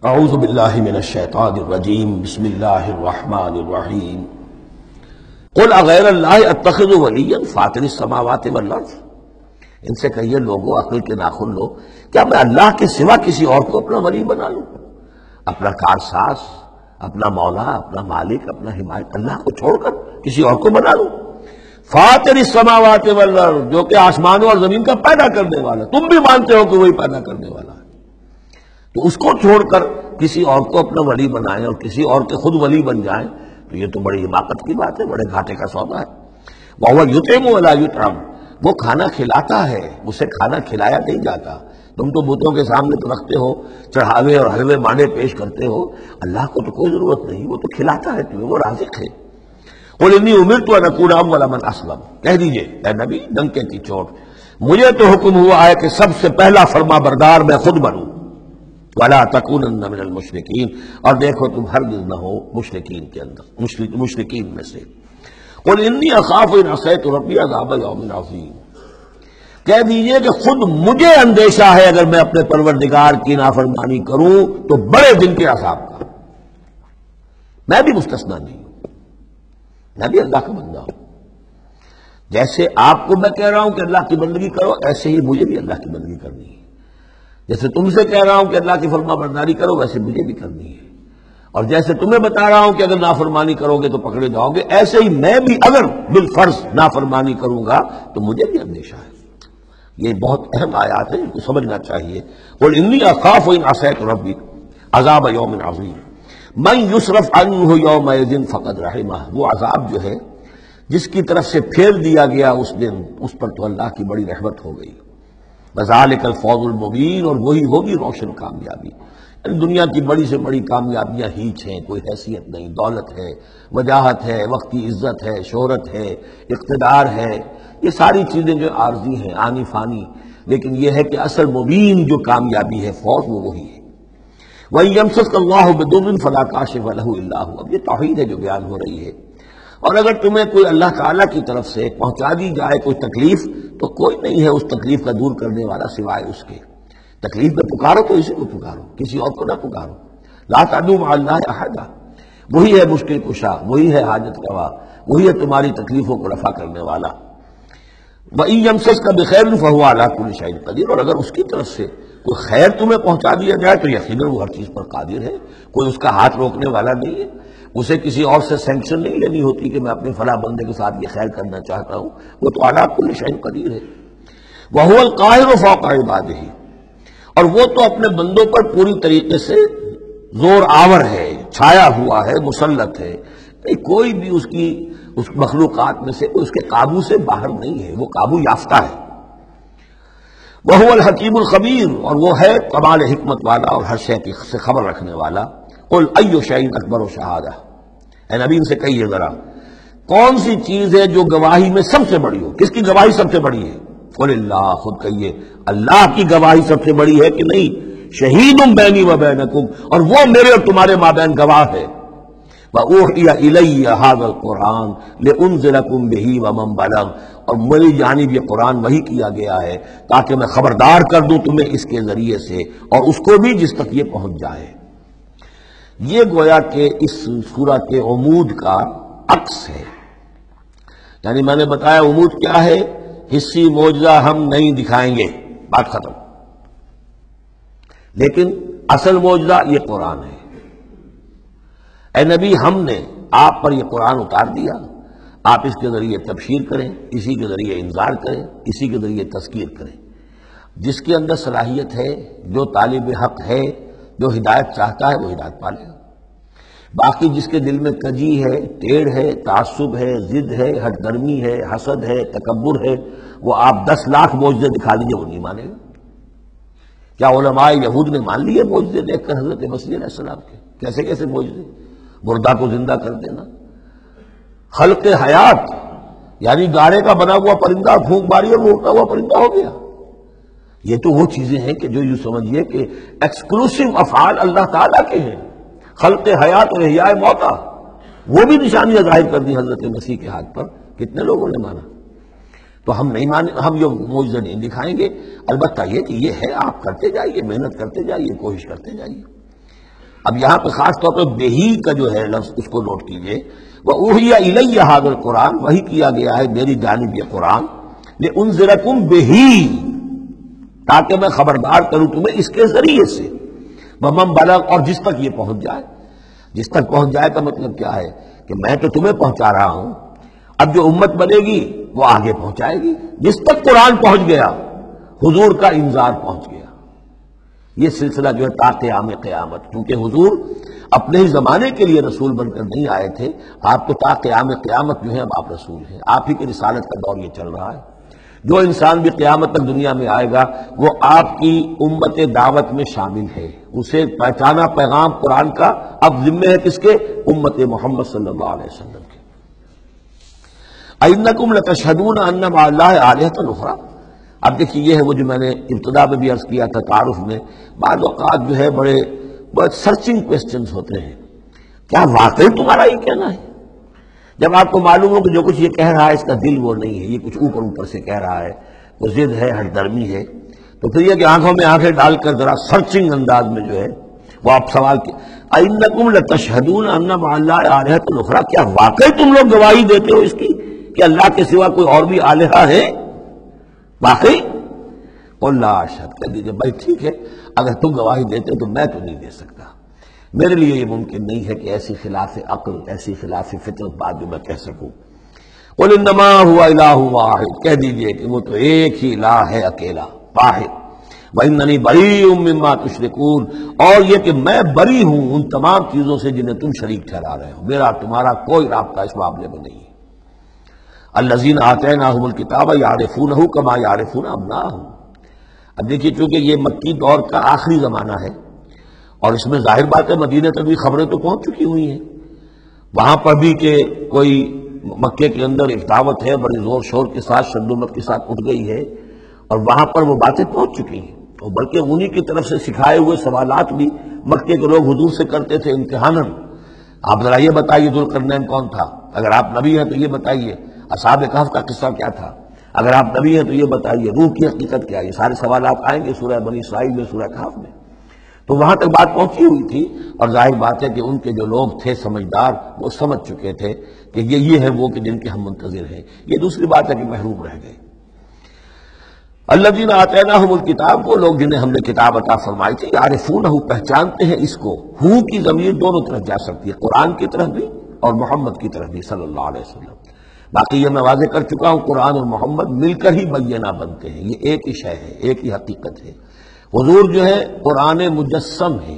اعوذ باللہ من الشیطان الرجیم بسم اللہ الرحمن الرحیم قل اغیر اللہ اتخذ ولیا فاطر السماوات والارض، ان سے کہیے لوگوں، عقل کے ناخن لو، کیا میں اللہ کے سوا کسی اور کو اپنا ولی بنا لوں؟ اپنا کارساز، اپنا مولا، اپنا مالک، اپنا حمایت اللہ کو چھوڑ کر کسی اور کو بنا لوں؟ فاطر السماوات والارض، جو کہ آسمانوں اور زمین کا پیدا کرنے والا، تم بھی مانتے ہو کہ وہی پیدا کرنے والا ہے، تو اس کو چھوڑ کر کسی اور کو اپنا ولی بنائیں اور کسی اور کے خود ولی بن جائیں، تو یہ تو بڑی حماقت کی بات ہے، بڑے گھاٹے کا سودا ہے۔ وَهُوَ يُطْعِمُ وَلَا يُطْعَمُ، وہ کھانا کھلاتا ہے، اسے کھانا کھلایا نہیں جاتا۔ تم تو بتوں کے سامنے تو رکھتے ہو، چڑھاوے اور حلوے مانڈے پیش کرتے ہو، اللہ کو تو کوئی ضرورت نہیں، وہ تو کھلاتا ہے تمہیں، وہ رازق ہے۔ قُلْ إِنِّي أُمِرْتُ أَنْ أَكُونَ أَوَّلَ مَنْ أَسْلَمَ، کہہ دیجئے اے نبی ڈنکے کی چوٹ، مجھے تو حکم ہوا ہے کہ سب سے پہلا فرما بردار میں خود بنوں۔ وَلَا تَكُونَنَّ مِنَ الْمُشْرِكِينَ، اور دیکھو تم ہرگز نہ ہو مشرکین کے اندر، مشرکین میں سے۔ قُلْ إِنِّي أَخَافُ إِنْ عَصَيْتُ رَبِّي عَذَابَ يَوْمٍ عَظِيمٍ، کہہ دیجئے کہ خود مجھے اندیشہ ہے اگر میں اپنے پروردگار کی نافرمانی کروں تو بڑے دن کے عذاب کا۔ میں بھی مستثنیٰ نہیں ہوں، میں بھی اللہ کا بندہ ہوں۔ جیسے آپ کو میں کہہ رہا ہوں کہ اللہ کی بندگی کرو، ایسے ہی مجھے بھی اللہ کی بندگی کرنی ہے۔ جیسے تم سے کہہ رہا ہوں کہ اللہ کی فرما برداری کرو، ویسے مجھے بھی کرنی ہے۔ اور جیسے تمہیں بتا رہا ہوں کہ اگر نافرمانی کرو گے تو پکڑے جاؤ گے، ایسے ہی میں بھی اگر بالفرض نافرمانی کروں گا تو مجھے بھی اندیشہ ہے۔ یہ بہت اہم آیات ہیں، ان کو سمجھنا چاہیے۔ قل انی اخاف ان عصیت ربی عذاب یوم عظیم من یصرف عنہ یومئذ فقد رحمہ، وہ عذاب جو ہے جس کی طرف سے پھیر دیا گیا اس دن، اس پر تو اللہ کی بڑی رحمت ہو گئی۔ وذالک الفوز المبین، اور وہی ہوگی روشن کامیابی۔ دنیا کی بڑی سے بڑی کامیابیاں ہیچ ہیں، کوئی حیثیت نہیں، دولت ہے، وجاہت ہے، وقتی عزت ہے، شہرت ہے، اقتدار ہے، یہ ساری چیزیں جو عارضی ہیں، آنی فانی، لیکن یہ ہے کہ اصل مبین جو کامیابی ہے، فوز وہ وہی ہے۔ وَإِن يَمْسَسْكَ اللَّهُ بِضُرٍّ فَلَا كَاشِفَ لَهُ إِلَّا هُوَ، اب یہ توحید ہے جو بیان ہو رہی ہے۔ اور اگر تمہیں کوئی اللہ تعالیٰ کی طرف سے پہنچا دی جائے کوئی تکلیف، تو کوئی نہیں ہے اس تکلیف کا دور کرنے والا سوائے اس کے۔ تکلیف میں پکارو تو اسی کو پکارو، کسی اور کو نہ پکارو۔ لا تدعوا مع اللہ احدا، وہی ہے مشکل کشا، وہی ہے حاجت روا، وہی ہے تمہاری تکلیفوں کو رفع کرنے والا۔ وَإِن يَمْسَسْكَ بِخَيْرٍ فَهُوَ عَلَىٰ كُلِّ شَيْءٍ قَدِيرٌ، اور اگر اس کی طرف سے کوئی خیر تمہیں پہنچا دیا جائے تو یقیناً وہ ہر چیز پر قادر ہے، کوئی اس کا ہاتھ روکنے والا نہیں ہے۔ اسے کسی اور سے سینکشن نہیں لینی ہوتی کہ میں اپنے فلاں بندے کے ساتھ یہ خیر کرنا چاہتا ہوں، وہ تو عَلَىٰ كُلِّ شَيْءٍ قدیر ہے۔ وَهُوَ الْقَاهِرُ فَوْقَ عِبَادِهِ، اور وہ تو اپنے بندوں پر پوری طریقے سے زور آور ہے، چھایا ہوا ہے، مسلط ہے، کوئی بھی اس مخلوقات میں سے کوئی اس کے قابو سے باہر نہیں ہے، وہ قابو یافتہ ہے۔ وَهُوَ الْحَكِيمُ الْخَبِيرُ، اور وہ ہے کمال حکمت والا اور ہر شے سے خبر رکھنے والا۔ قُلْ أَيُّ شَيْءٍ أَكْبَرُ شَهَادَةً، اے نبی ان سے کہیے ذرا کون سی چیز ہے جو گواہی میں سب سے بڑی ہو؟ کس کی گواہی سب سے بڑی ہے؟ قُلِ اللَّهُ، خود کہیے اللہ کی گواہی سب سے بڑی ہے کہ نہیں؟ شہید بینی و بینکم، اور وہ میرے اور تمہارے مابین گواہ ہے۔ وَأُوحِيَ إِلَيَّ هَذَا الْقُرْآنُ لِأُنذِرَكُم بِهِ وَمَن بَلَغَ، اور میری جانب یہ قرآن وحی کیا گیا ہے تاکہ میں خبردار کر دوں تمہیں اس کے ذریعے سے، اور اس کو بھی جس تک یہ پہنچ جائے۔ یہ گویا کہ اس سورہ کے عمود کا عکس ہے، یعنی میں نے بتایا عمود کیا ہے، حصی معجزہ ہم نہیں دکھائیں گے، بات ختم، لیکن اصل معجزہ یہ قرآن ہے۔ اے نبی ہم نے آپ پر یہ قرآن اتار دیا، آپ اس کے ذریعے تبشیر کریں، اسی کے ذریعے انذار کریں، اسی کے ذریعے تذکیر کریں۔ جس کے اندر صلاحیت ہے، جو طالب حق ہے، جو ہدایت چاہتا ہے، وہ ہدایت پا لے گا۔ باقی جس کے دل میں کجی ہے، ٹیڑھ ہے، تعصب ہے، ضد ہے، ہٹ درمی ہے، حسد ہے، تکبر ہے، وہ آپ 10 لاکھ معجزے دکھا دیجیے وہ نہیں مانے گا۔ کیا علماء یہود نے مان لیے معجزے دیکھ کر حضرت مسیح علیہ السلام کے؟ کیسے کیسے معجزے، مردہ کو زندہ کر دینا، خلق حیات، یعنی گاڑے کا بنا ہوا پرندہ پھونک ماری اور وہ اڑتا ہوا پرندہ ہو گیا۔ یہ تو وہ چیزیں ہیں کہ جو یوں سمجھیے کہ ایکسکلوسیو افعال اللہ تعالیٰ کے ہیں، خلق حیات اور احیاء موتا، وہ بھی نشانیاں ظاہر کر دی حضرت مسیح کے ہاتھ پر، کتنے لوگوں نے مانا؟ تو ہم نہیں مانے، ہم یہ معجزہ نہیں دکھائیں گے، البتہ یہ کہ یہ ہے، آپ کرتے جائیے، محنت کرتے جائیے، کوشش کرتے جائیے۔ اب یہاں پہ خاص طور پہ بہی کا جو ہے لفظ اس کو نوٹ کیجئے، وَأُوحِيَ إِلَيَّ هَذَا الْقُرْآنُ، وحی کیا گیا ہے میری جانب یہ قرآن، لِأُنذِرَكُم بِهِ، تاکہ میں خبردار کروں تمہیں اس کے ذریعے سے، وَمَن بَلَغَ، اور جس تک یہ پہنچ جائے۔ جس تک پہنچ جائے کا مطلب کیا ہے کہ میں تو تمہیں پہنچا رہا ہوں، اب جو امت بنے گی وہ آگے پہنچائے گی۔ جس تک قرآن پہنچ گیا حضور کا انذار پہنچ گیا۔ یہ سلسلہ جو ہے تا قیام قیامت، کیونکہ حضور اپنے ہی زمانے کے لیے رسول بن کر نہیں آئے تھے، آپ کو تا قیام قیامت جو ہے اب آپ رسول ہیں، آپ ہی کی رسالت کا دور یہ چل رہا ہے۔ جو انسان بھی قیامت تک دنیا میں آئے گا وہ آپ کی امت دعوت میں شامل ہے، اسے پہچانا پیغام قرآن کا اب ذمہ ہے کس کے؟ امت محمد صلی اللہ علیہ وسلم کے۔ اِنَّکُمْ لَتَشْهَدُونَ أَنَّ مَعَ اللَّهِ آلِهَةً أُخْرَىٰ، اب دیکھیے یہ ہے وہ جو میں نے ابتدا میں بھی عرض کیا تھا تعارف میں، بعض اوقات جو ہے بڑے سرچنگ کویسچنز ہوتے ہیں، کیا واقعی تمہارا یہ کہنا ہے؟ جب آپ کو معلوم ہو کہ جو کچھ یہ کہہ رہا ہے اس کا دل وہ نہیں ہے، یہ کچھ اوپر اوپر سے کہہ رہا ہے، وہ ضد ہے، ہٹ درمی ہے، تو پھر یہ کہ آنکھوں میں آنکھیں ڈال کر ذرا سرچنگ انداز میں جو ہے وہ آپ سوال کی اِنَّکُمْ لَتَشْهَدُونَ أَنَّ مَعَ اللَّهِ آلِهَةً أُخْرَىٰ، کیا واقعی تم لوگ گواہی دیتے ہو اس کی کہ اللہ کے سوا کوئی اور بھی آلہہ ہے؟ واقعی؟ قُل لَا أَشْهَدُ، کہہ دیجیے بھائی ٹھیک ہے، اگر تم گواہی دیتے ہو تو میں تو نہیں دے سکتا، میرے لیے یہ ممکن نہیں ہے کہ ایسی خلاف عقل، ایسی خلاف فطرت بات جو میں کہہ سکوں۔ قُلْ إِنَّمَا هُوَ إِلَٰهٌ وَاحِدٌ، کہہ دیجئے کہ وہ تو ایک ہی الہ ہے، اکیلا، واحد۔ وَإِنَّنِي بَرِيءٌ مِّمَّا تُشْرِكُونَ، اور یہ کہ میں بری ہوں ان تمام چیزوں سے جنہیں تم شریک ٹھہرا رہے ہو، میرا تمہارا کوئی رابطہ اس معاملے میں نہیں ہے۔ الَّذِينَ آتَيْنَاهُمُ الْكِتَابَ يَعْرِفُونَهُ كَمَا يَعْرِفُونَ أَبْنَاءَهُمْ، اب دیکھیے چونکہ یہ مکی دور کا آخری زمانہ ہے اور اس میں ظاہر بات ہے مدینہ تک بھی خبریں تو پہنچ چکی ہوئی ہیں، وہاں پر بھی کہ کوئی مکے کے اندر ایک دعوت ہے بڑی زور شور کے ساتھ، شد و مت کے ساتھ اٹھ گئی ہے، اور وہاں پر وہ باتیں پہنچ چکی ہیں، اور بلکہ انہی کی طرف سے سکھائے ہوئے سوالات بھی مکے کے لوگ حضور سے کرتے تھے امتحاناً۔ آپ ذرا یہ بتائیے ذوالقرنین کون تھا؟ اگر آپ نبی ہیں تو یہ بتائیے، اصحاب کہف کا قصہ کیا تھا؟ اگر آپ نبی ہیں تو یہ بتائیے، روح کی حقیقت کیا ہے؟ یہ سارے سوالات آئیں گے سورہ بنی اسرائیل میں، سورہ کہف میں۔ تو وہاں تک بات پہنچی ہوئی تھی، اور ظاہر بات ہے کہ ان کے جو لوگ تھے سمجھدار وہ سمجھ چکے تھے کہ یہ ہے وہ کہ جن کے ہم منتظر ہیں۔ یہ دوسری بات ہے کہ محروم رہ گئے۔ الذین آتیناہم الکتاب، وہ لوگ جنہیں ہم نے کتاب عطا فرمائی تھی، یعرفونہ، پہچانتے ہیں اس کو۔ ہو کی ضمیر دونوں طرف جا سکتی ہے، قرآن کی طرف بھی اور محمد کی طرف بھی صلی اللہ علیہ وسلم۔ باقی یہ میں واضح کر چکا ہوں، قرآن اور محمد مل کر ہی بینہ بنتے ہیں، یہ ایک ہی شے ہے، ایک ہی حقیقت ہے۔ حضور جو ہے قرآن مجسم ہے،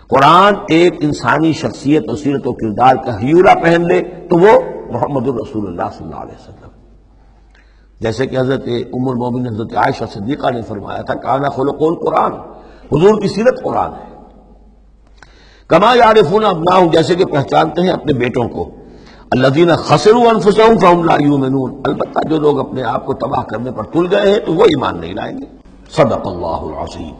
قرآن ایک انسانی شخصیت اور سیرت و کردار کا ہیورا پہن لے تو وہ محمد الرسول اللہ صلی اللہ علیہ وسلم، جیسے کہ حضرت ام المومنین حضرت عائشہ صدیقہ نے فرمایا تھا کان خلق القرآن، حضور کی سیرت قرآن ہے۔ کما یعرفون ابناءہم، جیسے کہ پہچانتے ہیں اپنے بیٹوں کو۔ الذین خسروا انفسہم فہم لا یؤمنون، البتہ جو لوگ اپنے آپ کو تباہ کرنے پر تل گئے ہیں تو وہ ایمان نہیں لائیں گے۔ صدق اللہ العظیم۔